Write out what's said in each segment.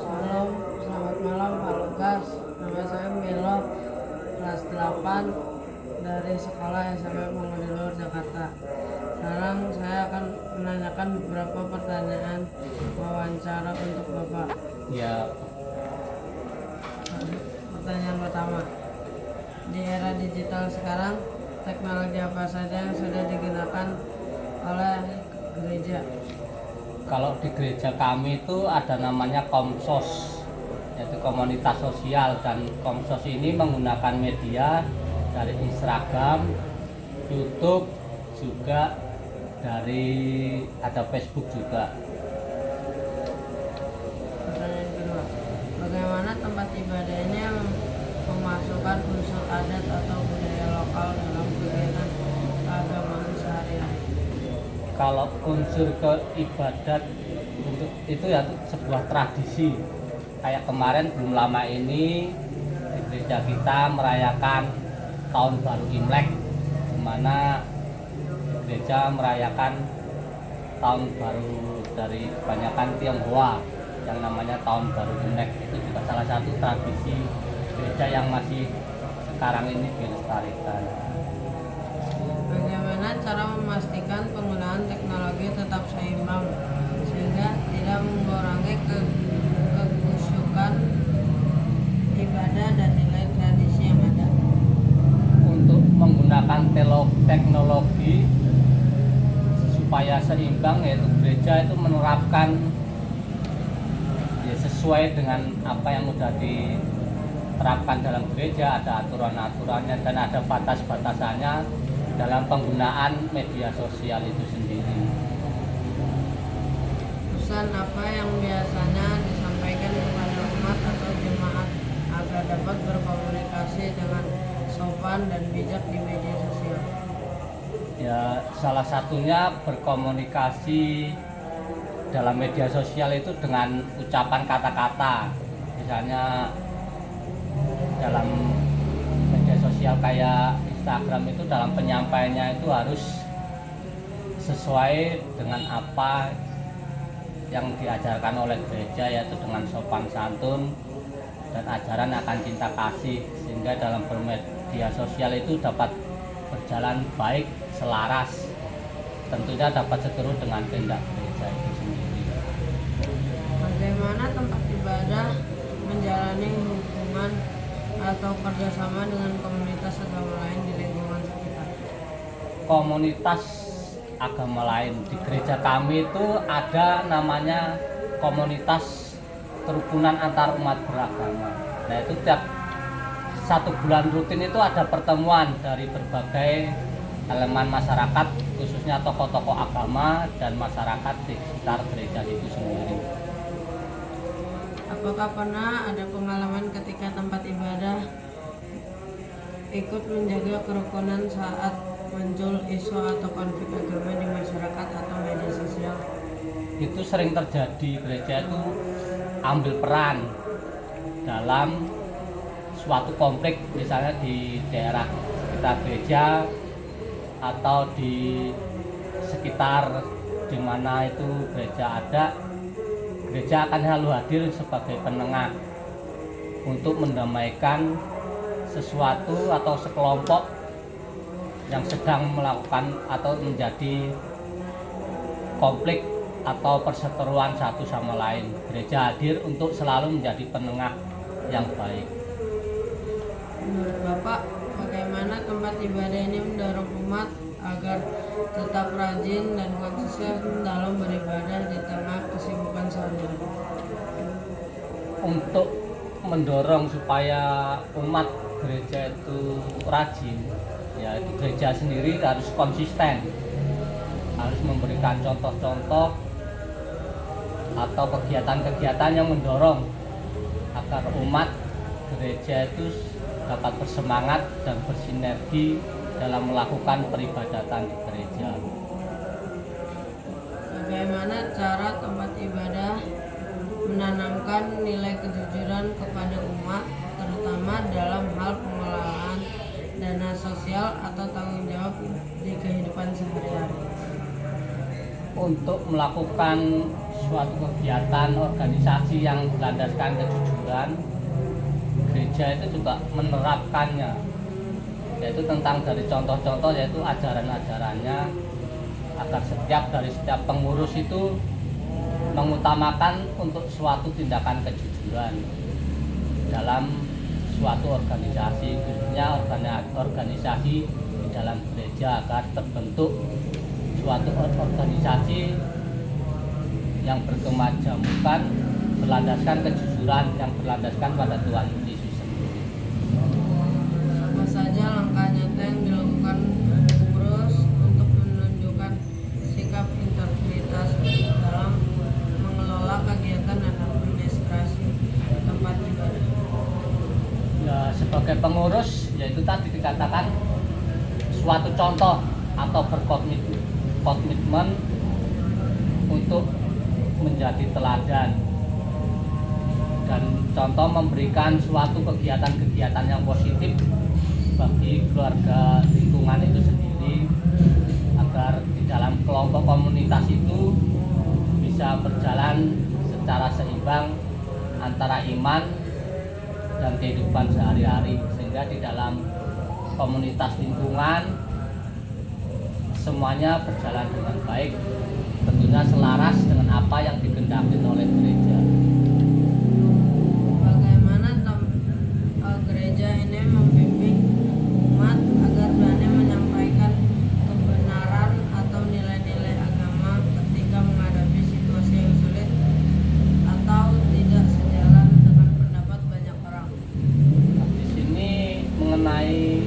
Halo, selamat malam Pak Lukas. Nama saya Milo, kelas 8 dari sekolah SMP Mangudilur, Jakarta. Sekarang saya akan menanyakan beberapa pertanyaan wawancara untuk Bapak. Ya, Pertanyaan pertama, di era digital sekarang, teknologi apa saja yang sudah digunakan oleh gereja? kalau di gereja kami itu ada namanya Komsos, yaitu komunitas sosial, dan Komsos ini menggunakan media dari Instagram, YouTube, juga dari ada Facebook juga. Pertanyaan kedua, bagaimana tempat ibadah ini memasukkan unsur adat atau budaya lokal dalam kegiatan keagamaan sehari-hari? Kalau unsur keibadat untuk itu ya sebuah tradisi. Kayak kemarin belum lama ini di gereja kita merayakan tahun baru Imlek, di mana gereja merayakan tahun baru dari kebanyakan Tionghoa yang namanya tahun baru Imlek. Itu juga salah satu tradisi gereja yang masih sekarang ini dilestarikan. Bagaimana cara memastikan penggunaan teknologi tetap seimbang sehingga tidak mengurangi kekusyukan ibadah dan nilai tradisi yang ada? Untuk menggunakan teknologi supaya seimbang, yaitu gereja itu menerapkan ya sesuai dengan apa yang sudah diterapkan dalam gereja, ada aturan-aturannya dan ada batas-batasannya dalam penggunaan media sosial itu sendiri. Pesan apa yang biasanya disampaikan kepada umat atau jemaat agar dapat berkomunikasi dengan sopan dan bijak di media sosial? Ya, salah satunya berkomunikasi dalam media sosial itu dengan ucapan kata-kata. Misalnya dalam media sosial kayak Instagram itu dalam penyampaiannya itu harus sesuai dengan apa yang diajarkan oleh gereja, yaitu dengan sopan santun dan ajaran akan cinta kasih, sehingga dalam bermedia sosial itu dapat berjalan baik, selaras, tentunya dapat seturut dengan kehendak gereja itu sendiri. Bagaimana tempat ibadah menjalani hubungan atau kerjasama dengan komunitas agama lain di lingkungan sekitar? Komunitas agama lain di gereja kami itu ada namanya komunitas kerukunan antar umat beragama. Nah, itu tiap 1 bulan rutin itu ada pertemuan dari berbagai elemen masyarakat, khususnya tokoh-tokoh agama dan masyarakat di sekitar gereja itu sendiri. Apakah pernah ada pengalaman ketika tempat ibadah ikut menjaga kerukunan saat muncul isu atau konflik agama di masyarakat atau media sosial? Itu sering terjadi. Gereja itu ambil peran dalam suatu konflik, misalnya di daerah sekitar gereja atau di sekitar di mana itu gereja ada. Gereja akan selalu hadir sebagai penengah untuk mendamaikan sesuatu atau sekelompok yang sedang melakukan atau menjadi konflik atau perseteruan satu sama lain. Gereja hadir untuk selalu menjadi penengah yang baik. Menurut Bapak, bagaimana tempat ibadah ini mendorong umat agar tetap rajin dan konsisten dalam beribadah di tengah kesibukan sehari-hari? Untuk mendorong supaya umat gereja itu rajin, ya itu gereja sendiri harus konsisten, harus memberikan contoh-contoh atau kegiatan-kegiatan yang mendorong agar umat gereja itu dapat bersemangat dan bersinergi dalam melakukan peribadatan di gereja. Bagaimana cara tempat ibadah menanamkan nilai kejujuran kepada umat, terutama dalam hal pengelolaan dana sosial atau tanggung jawab di kehidupan sehari-hari? Untuk melakukan suatu kegiatan organisasi yang berlandaskan kejujuran, gereja itu juga menerapkannya, yaitu tentang dari contoh-contoh, yaitu ajaran-ajarannya, agar setiap pengurus itu mengutamakan untuk suatu tindakan kejujuran dalam suatu organisasi, khususnya organisasi di dalam gereja, agar terbentuk suatu organisasi yang berkemajemukan, berlandaskan kejujuran, yang berlandaskan pada Tuhan Yesus sendiri. Apa saja langkah nyata yang dilakukan pengurus untuk menunjukkan sikap integritas dalam mengelola kegiatan dan administrasi tempat ibadah? Ya, sebagai pengurus, yaitu tadi dikatakan suatu contoh atau berkomitmen untuk menjadi teladan, dan contoh memberikan suatu kegiatan-kegiatan yang positif bagi keluarga lingkungan itu sendiri, agar di dalam kelompok komunitas itu bisa berjalan secara seimbang antara iman dan kehidupan sehari-hari, sehingga di dalam komunitas lingkungan semuanya berjalan dengan baik, tentunya selaras dengan apa yang dikehendaki oleh gereja. Bagaimana gereja ini membimbing umat agar berani menyampaikan kebenaran atau nilai-nilai agama ketika menghadapi situasi yang sulit atau tidak sejalan dengan pendapat banyak orang? Nah, di sini mengenai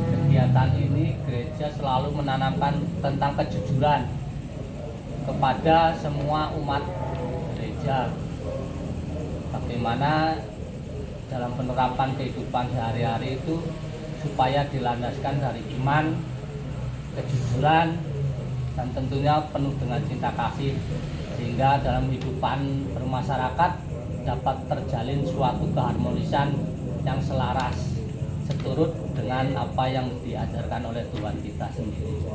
kegiatan ini, gereja selalu menanamkan tentang kejujuran kepada semua umat gereja. Bagaimana dalam penerapan kehidupan sehari-hari itu supaya dilandaskan dari iman, kejujuran, dan tentunya penuh dengan cinta kasih, sehingga dalam kehidupan bermasyarakat dapat terjalin suatu keharmonisan yang selaras seturut dengan apa yang diajarkan oleh Tuhan kita sendiri.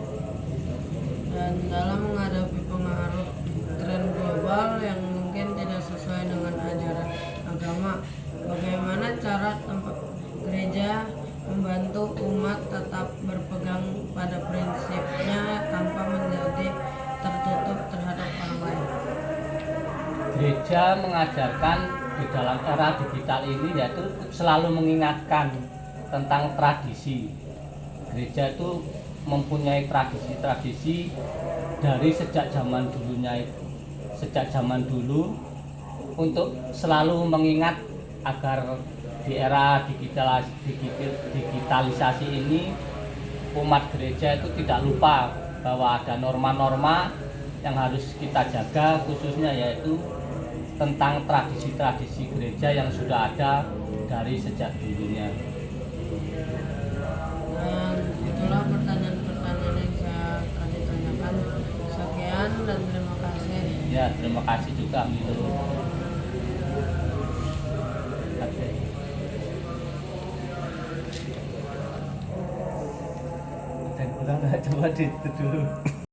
Dan dalam menghadapi pengaruh tren global yang mungkin tidak sesuai dengan ajaran agama, bagaimana cara tempat gereja membantu umat tetap berpegang pada prinsipnya tanpa menjadi tertutup terhadap orang lain? Gereja mengajarkan di dalam era digital ini, yaitu selalu mengingatkan tentang tradisi. Gereja itu mempunyai tradisi-tradisi dari sejak zaman dulu, untuk selalu mengingat agar di era digitalisasi ini umat gereja itu tidak lupa bahwa ada norma-norma yang harus kita jaga, khususnya yaitu tentang tradisi-tradisi gereja yang sudah ada dari sejak dulunya. Dan itulah pertanyaan-pertanyaan yang saya tadi tanyakan. Sekian dan terima kasih. Ya, terima kasih juga Milo. Dan pulang coba itu dulu.